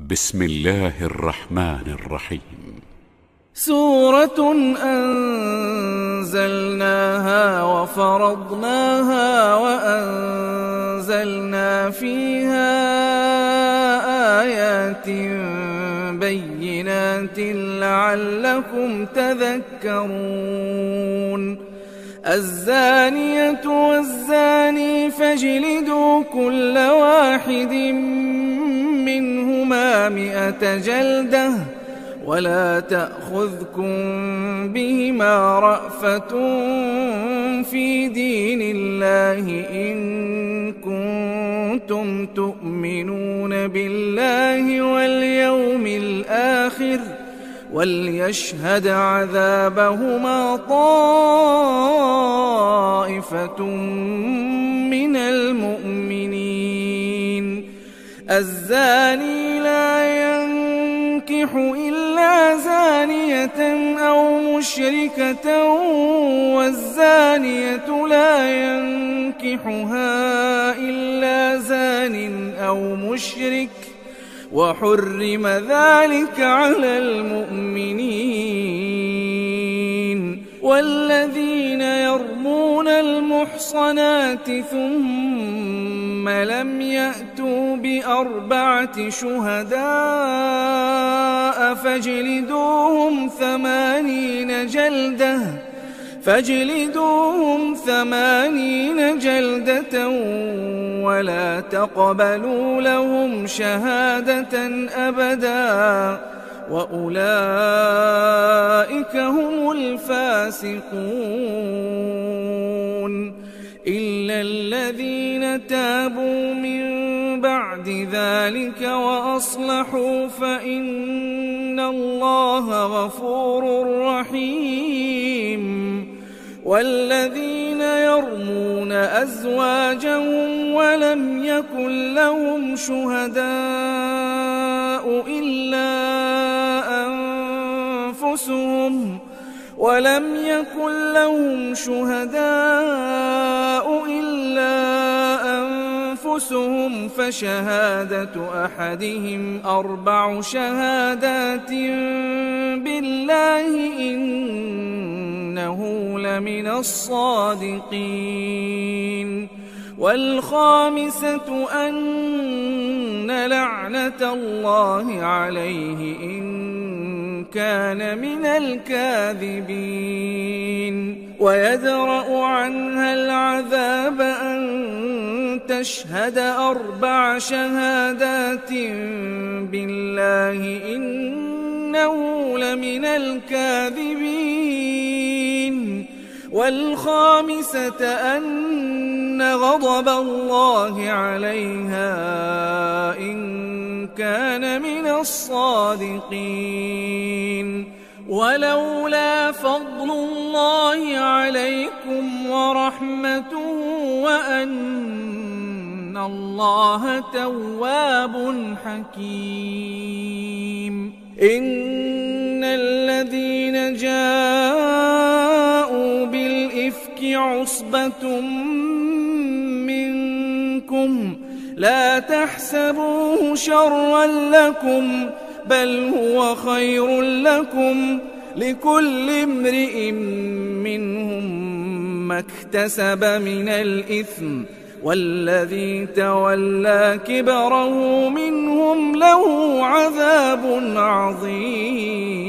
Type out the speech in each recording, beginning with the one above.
بسم الله الرحمن الرحيم. سورة أنزلناها وفرضناها وأنزلنا فيها آيات بينات لعلكم تذكرون. الزانية والزاني فاجلدوا كل واحد منهما 100 جلدة ولا تأخذكم بهما رأفة في دين الله إن كنتم تؤمنون بالله واليوم الآخر وليشهد عذابهما طائفة من المؤمنين. الزاني لا ينكح إلا زانية أو مشركة والزانية لا ينكحها إلا زان أو مشرك وحرم ذلك على المؤمنين. والذين يرمون المحصنات ثم لم يأتوا ب4 شهداء فاجلدوهم 80 جلدة ولا تقبلوا لهم شهادة أبدا وأولئك هم الفاسقون. إلا الذين تابوا من بعد ذلك وأصلحوا فإن الله غفور رحيم. والذين يرمون أزواجهم ولم يكن لهم شهداء إلا أنفسهم فشهادة أحدهم 4 شهادات بالله إنه لمن الصادقين. والخامسة أن لعنة الله عليه إن كان من الكاذبين. ويدرأ عنها العذاب أن تشهد 4 شهادات بالله إنه لمن الكاذبين. والخامسة أن غضب الله عليها إن كان من الصادقين. ولولا فضل الله عليكم ورحمته وأن الله تواب حكيم. إن الذين جاءوا بالإفك عصبة منكم لا تحسبوه شرا لكم بل هو خير لكم لكل امرئ منهم ما اكتسب من الإثم والذي تولى كبره منهم له عذاب عظيم.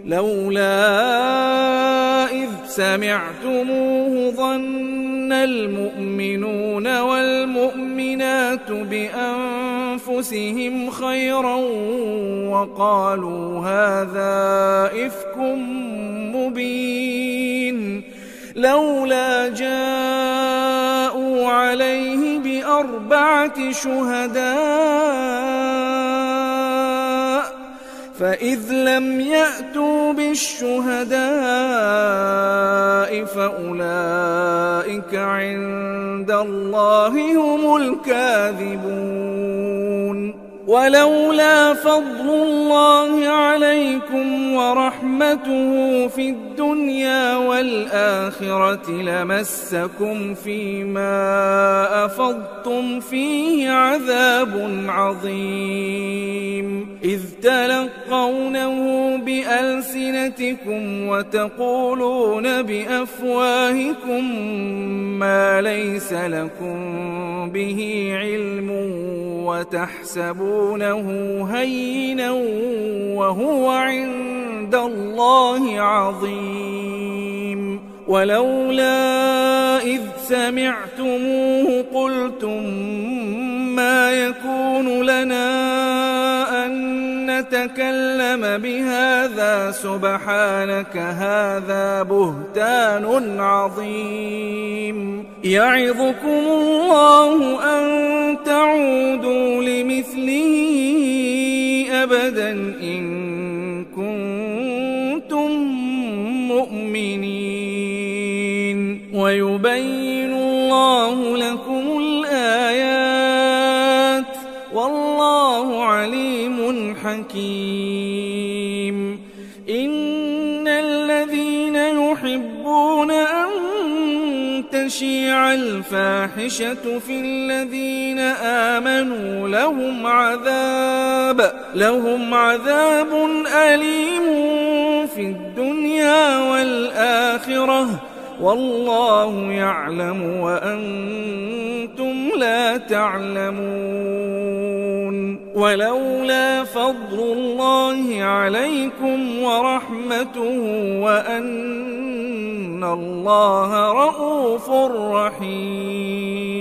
لولا إذ سمعتموه ظن المؤمنون والمؤمنات بأنفسهم خيرا وقالوا هذا إفك مبين. لولا جاءوا عليه ب4 شهداء فإذ لم يأتوا بالشهداء فأولئك عند الله هم الكاذبون. ولولا فضل الله عليكم ورحمته في الدنيا والآخرة لمسكم فيما أفضتم فيه عذاب عظيم إذ تلقونه بألسنتكم وتقولون بأفواهكم ما ليس لكم به علم وتحسبونه هينا وهو عند الله عظيم ولولا إذ سمعتموه قلتم ما يكون لنا أن نتكلم بهذا سبحانك هذا بهتان عظيم يعظكم الله أن تعودوا لمثله أبدا إن كنتم مؤمنين ويبين الله لكم الآيات والله عليم حكيم إن الذين يحبون أن تشيع الفاحشة في الذين آمنوا لهم عذاب أليم في الدنيا والآخرة والله يعلم وأنتم لا تعلمون ولولا فضل الله عليكم ورحمته وأن الله رءوف رحيم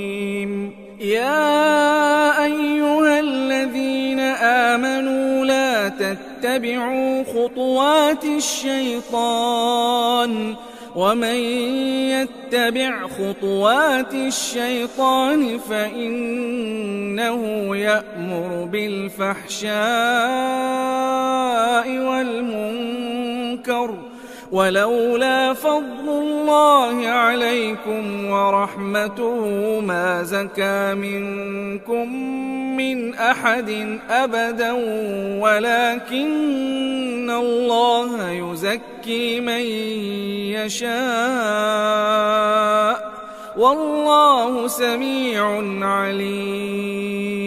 يا أيها الذين آمنوا لا تتبعوا خطوات الشيطان ومن يتبع خطوات الشيطان فإنه يأمر بالفحشاء والمنكر ولولا فضل الله عليكم ورحمته ما زكى منكم من أحد أبدا ولكن الله يزكي من يشاء والله سميع عليم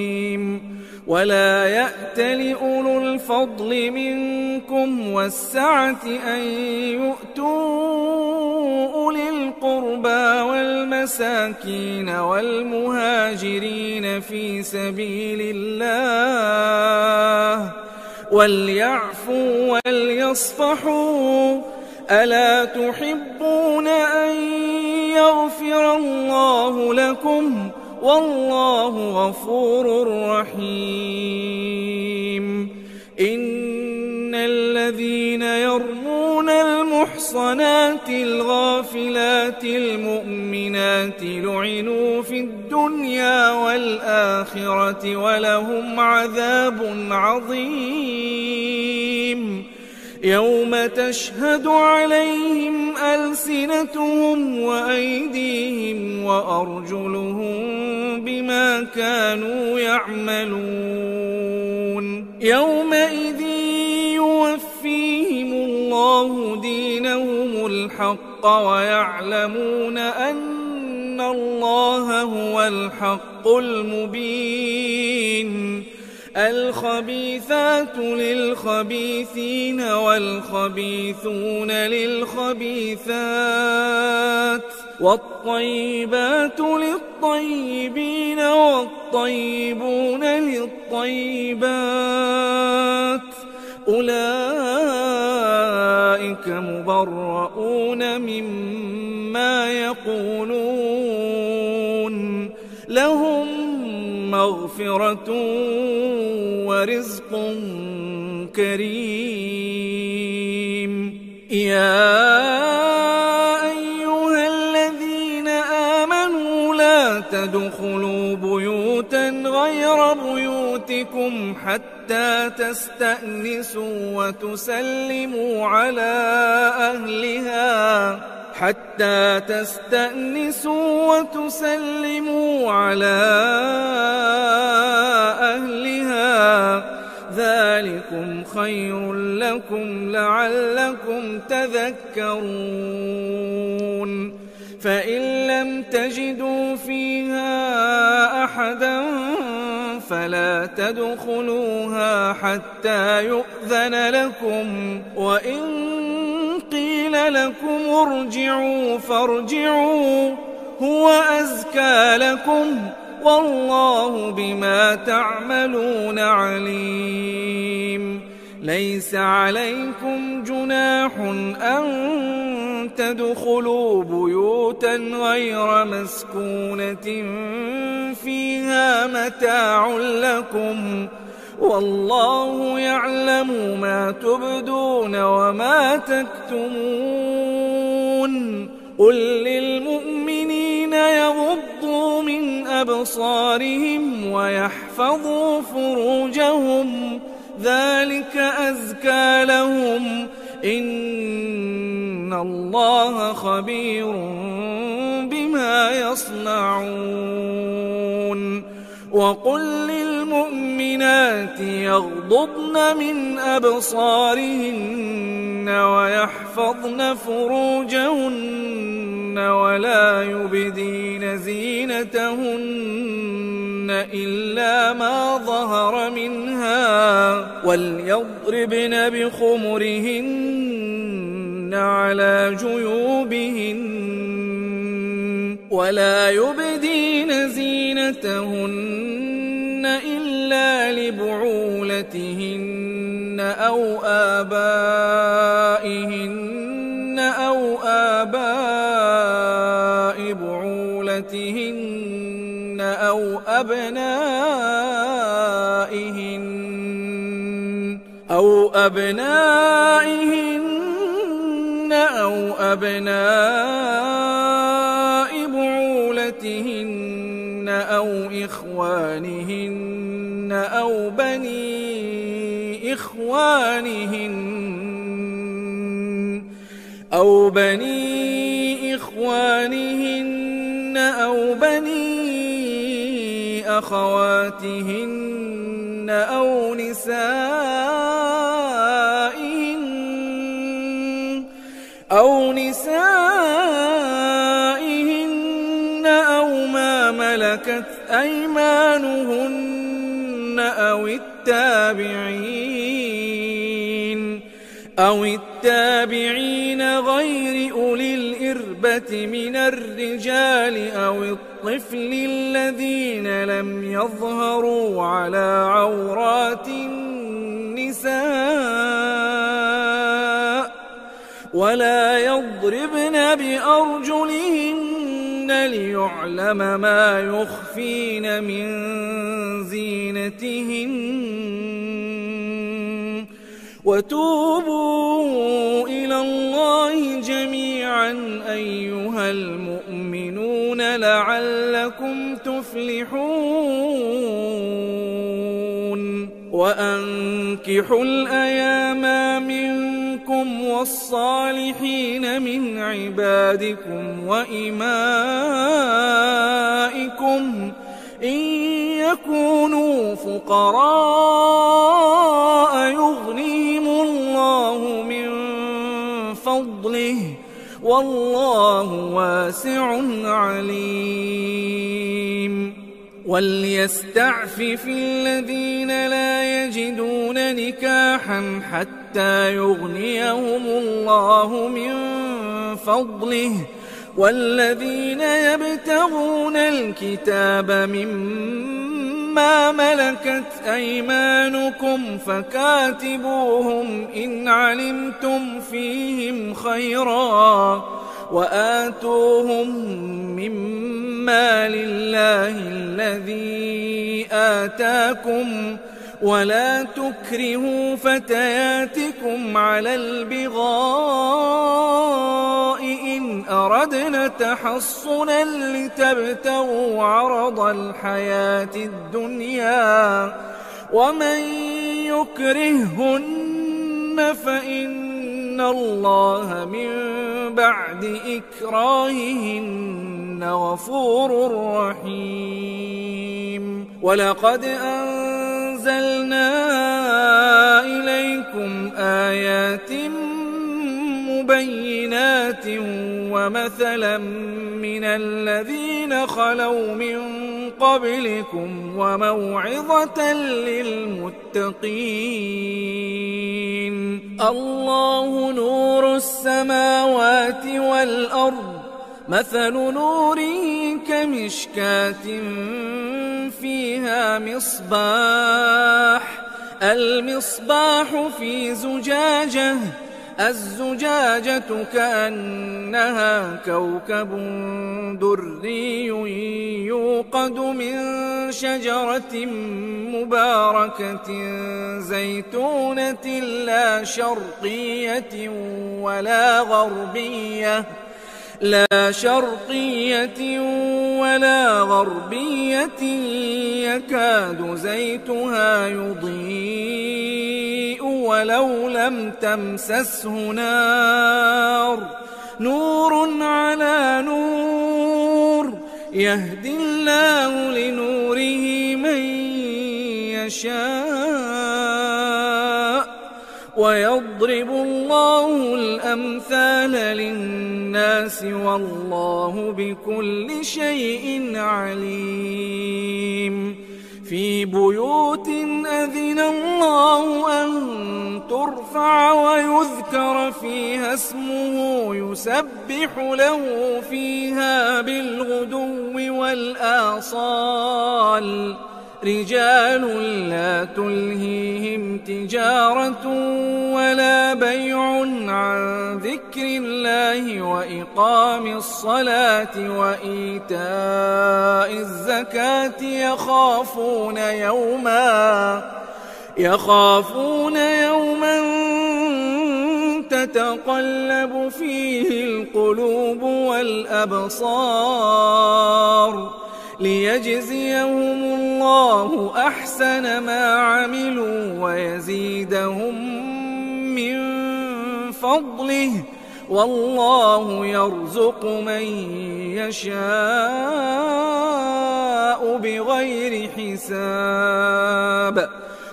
ولا يأت لأولو الفضل منكم والسعة أن يؤتوا أولي القربى والمساكين والمهاجرين في سبيل الله وليعفوا وليصفحوا ألا تحبون أن يغفر الله لكم والله غفور رحيم إن الذين يرمون المحصنات الغافلات المؤمنات لعنوا في الدنيا والآخرة ولهم عذاب عظيم يوم تشهد عليهم ألسنتهم وأيديهم وأرجلهم بما كانوا يعملون يومئذ يوفيهم الله دينهم الحق ويعلمون أن الله هو الحق المبين الخبيثات للخبيثين والخبيثون للخبيثات والطيبات للطيبين والطيبون للطيبات أولئك مبرؤون مما يقولون لهم مغفرة ورزق كريم يا أيها الذين آمنوا لا تدخلوا بيوتا غير بيوتكم حتى تستأنسوا وتسلموا على أهلها خير لكم لعلكم تذكرون فإن لم تجدوا فيها أحدا فلا تدخلوها حتى يؤذن لكم وإن قيل لكم ارجعوا فارجعوا هو أزكى لكم والله بما تعملون عليم ليس عليكم جناح أن تدخلوا بيوتا غير مسكونة فيها متاع لكم والله يعلم ما تبدون وما تكتمون قل للمؤمنين يغضوا من أبصارهم ويحفظوا فروجهم ذلك أزكى لهم إن الله خبير بما يصنعون وقل للمؤمنات يغضضن من أبصارهن ويحفظن فروجهن ولا يبدين زينتهن إلا ما ظهر منها وليضربن بخمرهن على جيوبهن ولا يبدين زينتهن إلا لبعولتهن أو آبائهن أو آباء بعولتهن أو أبنائهن أو أبناء بعولتهن أو إخوانهن أو بني إخوانهن أو بني أخواتهن أو نسائهن أو ما ملكت أيمانهن أو التابعين غير أولي الإربة من الرجال أو الطفل الذين لم يظهروا على عورات النساء ولا يضربن بأرجلهن ليعلم ما يخفين من زينتهن وتوبوا إلى الله جميعا أيها المؤمنون لعلكم تفلحون وأنكحوا الأيام منكم والصالحين من عبادكم وإمائكم إن يكونوا فقراء يغنيهم الله من فضله والله واسع عليم وليستعفف الذين لا يجدون نكاحا حتى يغنيهم الله من فضله والذين يبتغون الكتاب مما ملكت أيمانكم فكاتبوهم إن علمتم فيهم خيرا وآتوهم مما لله الذي آتاكم ولا تكرهوا فتياتكم على البغاء إن أردنا تحصنا لتبتغوا عرض الحياة الدنيا ومن يكرههن فإن الله من بعد إكراههن غفور رحيم ولقد أنزلنا إليكم مثلا من الذين خلوا من قبلكم وموعظة للمتقين. الله نور السماوات والأرض، مثل نوره كمشكاة فيها مصباح، المصباح في زجاجة، الزجاجة كأنها كوكب دري يوقد من شجرة مباركة زيتونة لا شرقية ولا غربية يكاد زيتها يضيء ولو لم تمسسه نار، نور على نور، يهدي الله لنوره من يشاء، ويضرب الله الأمثال للناس والله بكل شيء عليم. في بيوت أذن الله أن ترفع ويذكر فيها اسمه يسبح له فيها بالغدو والآصال، رجال لا تلهيهم تجارة ولا بيع عن ذكر الله وإقام الصلاة وإيتاء الزكاة يخافون يوما تتقلب فيه القلوب والأبصار، ليجزيهم الله أحسن ما عملوا ويزيدهم من فضله، والله يرزق من يشاء بغير حساب.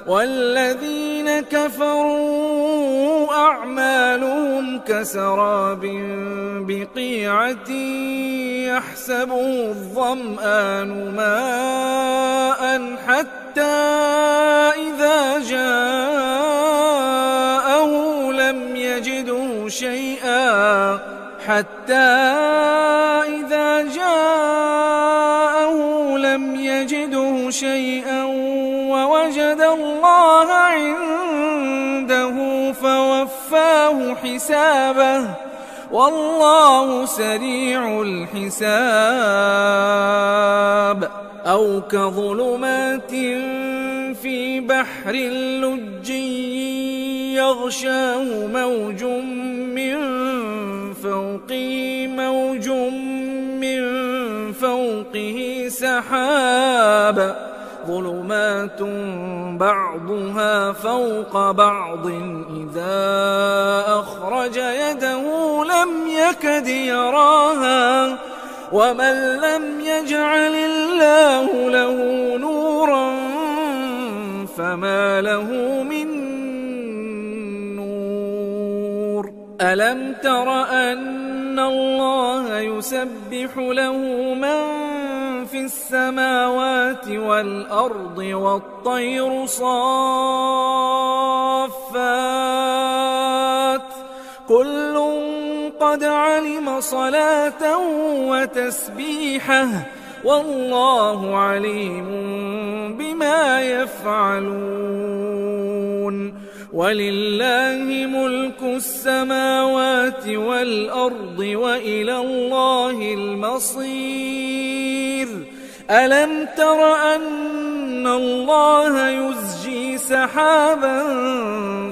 والذين كفروا أعمالهم كسراب بقيعة يحسبه الظمآن ماء حتى إذا جاءه لم يجده شيئا ووجد الله عنده فوفاه حسابه، والله سريع الحساب. أو كظلمات في بحر لجي يغشاه موج من فوقه سحاب، ظلمات بعضها فوق بعض إذا أخرج يده لم يكد يراها، ومن لم يجعل الله له نورا فما له من نور. ألم تر أن الله يسبح له من في السماوات والأرض والطير صافات، كل قد علم صلاته وتسبيحه، والله عليم بما يفعلون. ولله ملك السماوات والأرض وإلى الله المصير. ألم تر أن الله يزجي سحابا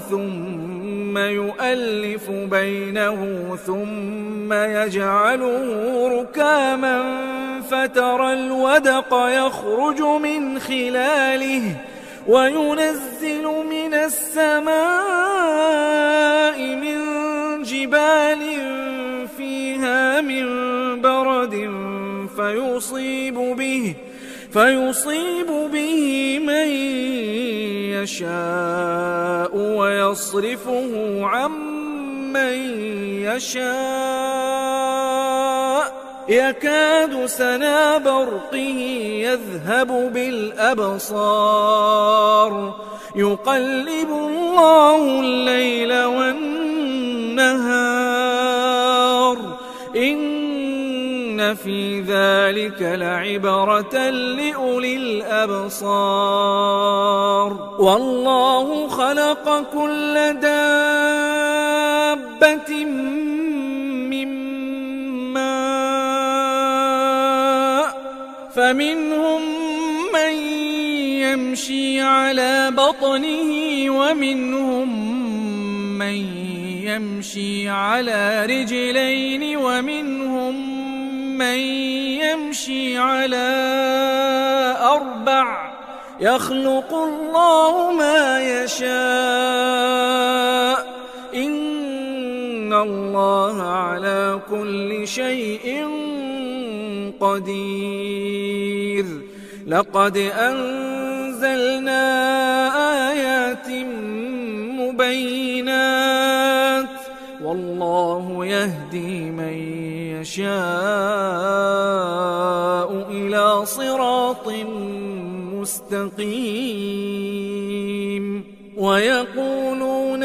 ثم يؤلف بينه ثم يجعله ركاما فترى الودق يخرج من خلاله وينزل من السماء من جبال فيها من برد فيصيب به من يشاء ويصرفه عن من يشاء يكاد سنا برقه يذهب بالأبصار يقلب الله الليل والنهار إن في ذلك لعبرة لأولي الأبصار والله خلق كل دابة من ماء فمنهم من يمشي على بطنه ومنهم من يمشي على رجلين ومنهم من يمشي على أربع يخلق الله ما يشاء إن الله على كل شيء قدير لقد أنزلنا آيات مبينات والله يهدي من يشاء إلى صراط مستقيم ويقولون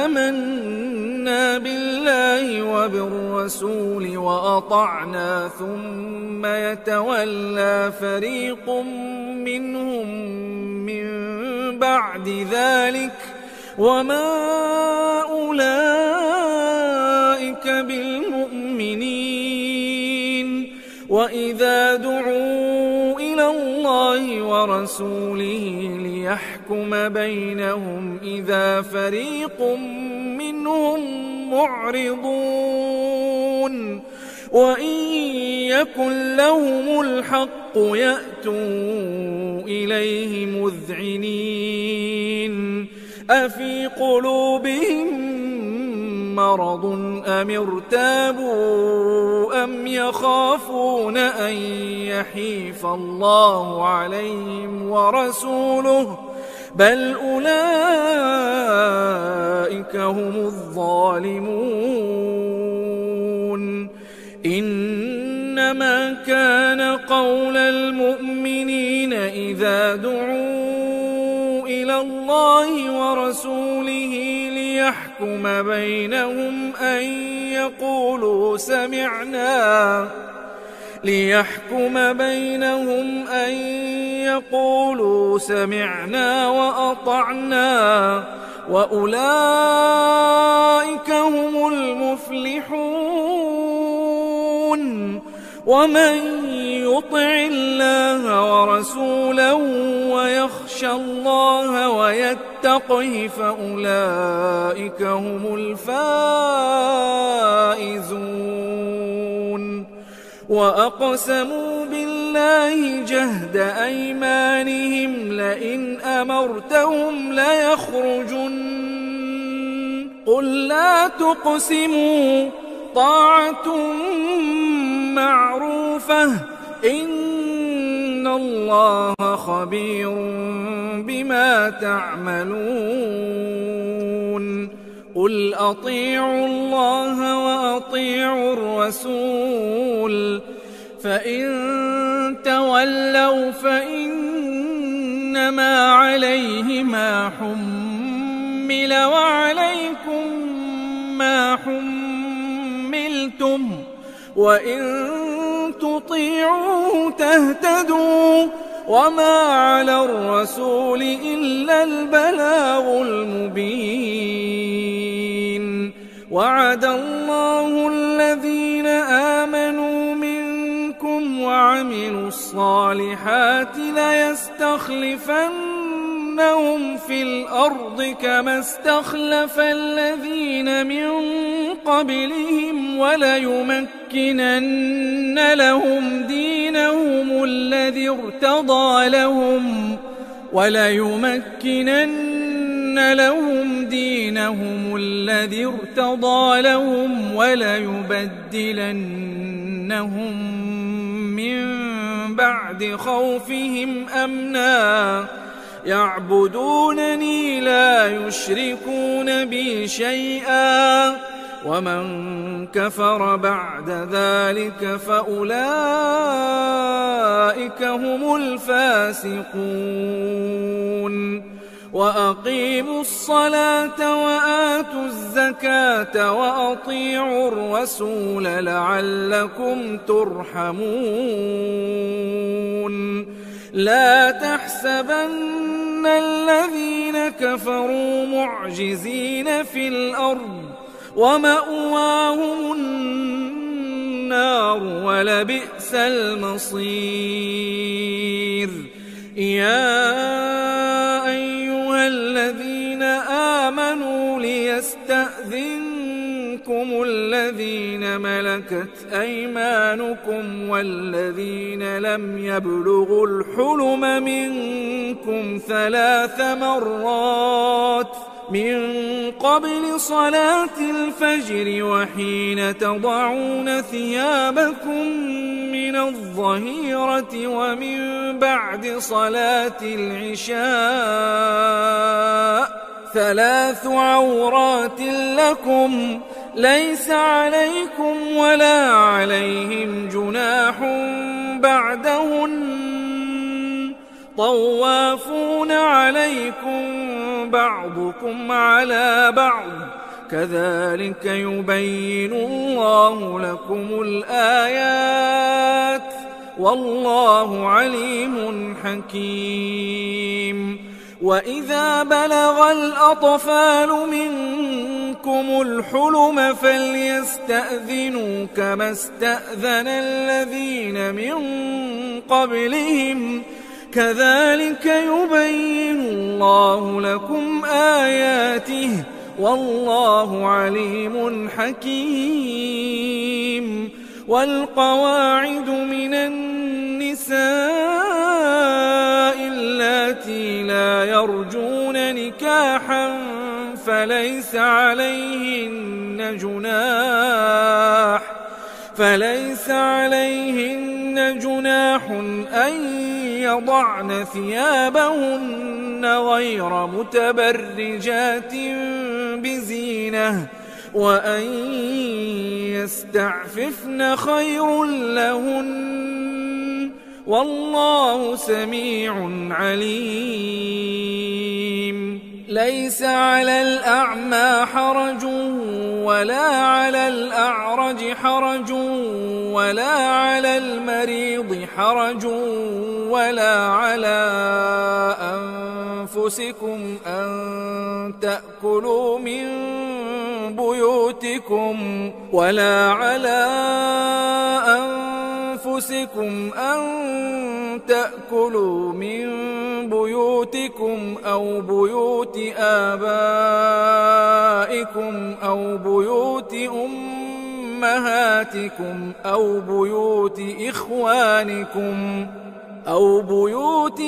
آمنا بالله وبالرسول وأطعنا ثم يتولى فريق منهم من بعد ذلك وما أولئك بالمؤمنين وإذا دعوا إلى الله ورسوله ليحكم بينهم إذا فريق منهم معرضون وإن يكن لهم الحق يأتوا إليه مذعنين أفي قلوبهم مرض أم ارتابوا أم يخافون أن يحيف الله عليهم ورسوله بل أولئك هم الظالمون إنما كان قول المؤمنين إذا دعوا إلى الله ورسوله ليحكم بينهم أن يقولوا سمعنا وأطعنا وأولئك هم المفلحون ومن يطع الله ورسوله ويخشى الله ويتقه فأولئك هم الفائزون وأقسموا بالله جهد أيمانهم لئن أمرتهم ليخرجن قل لا تقسموا طاعة معروفة إن الله خبير بما تعملون قل أطيعوا الله وأطيعوا الرسول فإن تولوا فإنما عليه ما حمل وعليكم ما حملتم وإن تطيعوه تهتدوا وما على الرسول إلا البلاغ المبين وعد الله الذين آمنوا منكم وعملوا الصالحات ليستخلفنهم في الأرض كما استخلف الذين من قبلهم وليمكنن لهم دينهم الذي ارتضى لهم وليبدلنهم من بعد خوفهم أمنا يعبدونني لا يشركون بي شيئا ومن كفر بعد ذلك فأولئك هم الفاسقون وأقيموا الصلاة وآتوا الزكاة وأطيعوا الرسول لعلكم ترحمون لا تحسبن الذين كفروا معجزين في الأرض ومأواهم النار ولبئس المصير يا أيها الذين آمنوا ليستأذنكم الذين ملكت أيمانكم والذين لم يبلغوا الحلم منكم 3 مرات من قبل صلاة الفجر وحين تضعون ثيابكم من الظهيرة ومن بعد صلاة العشاء 3 عورات لكم ليس عليكم ولا عليهم جناح بعدهن طوافون عليكم بعضكم على بعض كذلك يبين الله لكم الآيات والله عليم حكيم وإذا بلغ الأطفال منكم الحلم فليستأذنوا كما استأذن الذين من قبلهم كذلك يبين الله لكم آياته والله عليم حكيم والقواعد من النساء اللاتي لا يرجون نكاحا فليس عليهن جناح أن يضعن ثيابهن غير متبرجات بزينة وأن يستعففن خير لهن والله سميع عليم ليس على الأعمى حرج ولا على الأعرج حرج ولا على المريض حرج ولا على أنفسكم أن تأكلوا من بيوتكم أو بيوت آبائكم أو بيوت أمهاتكم أو بيوت إخوانكم أو بيوت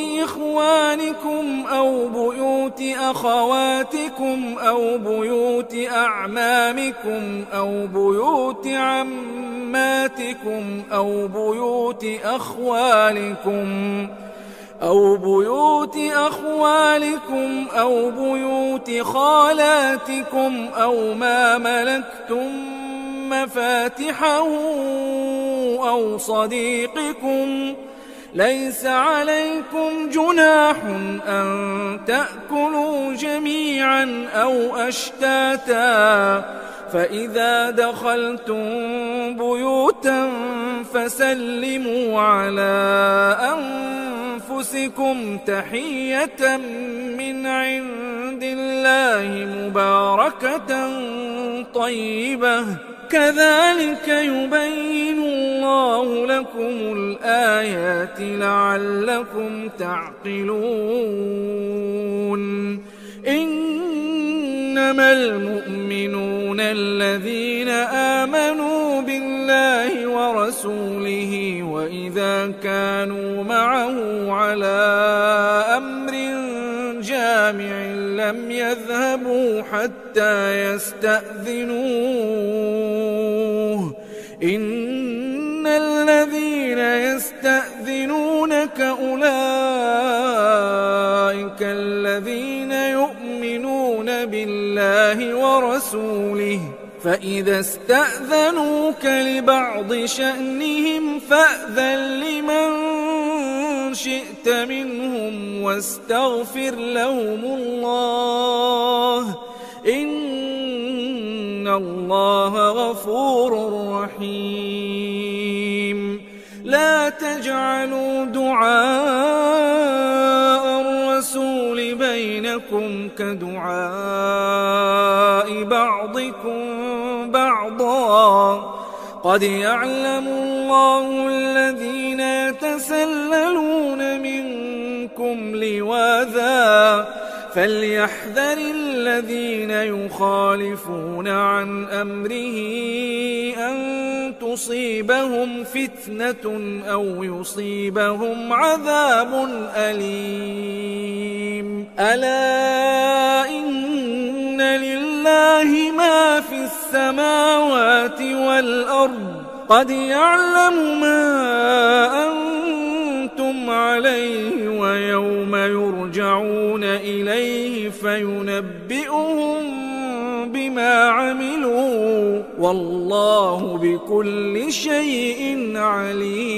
أخواتكم أو بيوت أعمامكم أو بيوت عماتكم أو بيوت أخوالكم أو بيوت خالاتكم أو ما ملكتم مفاتحه أو صديقكم ليس عليكم جناح أن تأكلوا جميعا أو أشتاتا فإذا دخلتم بيوتا فسلموا على أنفسكم تحية من عند الله مباركة طيبة كذلك يبين الله لكم الآيات لعلكم تعقلون إنما المؤمنون الذين آمنوا بالله ورسوله وإذا كانوا معه على أمر جامع لم يذهبوا حتى يستأذنوه إن الذين يستأذنونك أولئك الذين يؤمنون بالله ورسوله فإذا استأذنوك لبعض شأنهم فأذن لمن شئت منهم واستغفر لهم الله إن الله غفور رحيم. لا تجعلوا دعاء الرسول بينكم كدعاء بعضكم بعضا قد يعلم الله الذين يتسللون منكم لواذا فليحذر الذين يخالفون عن أمره أن تصيبهم فتنة أو يصيبهم عذاب أليم. ألا إن لله ما في السماوات والأرض قد يعلم ما أنتم عليه ويوم يرجعون إليه فينبئهم بما عملوا والله بكل شيء عليم.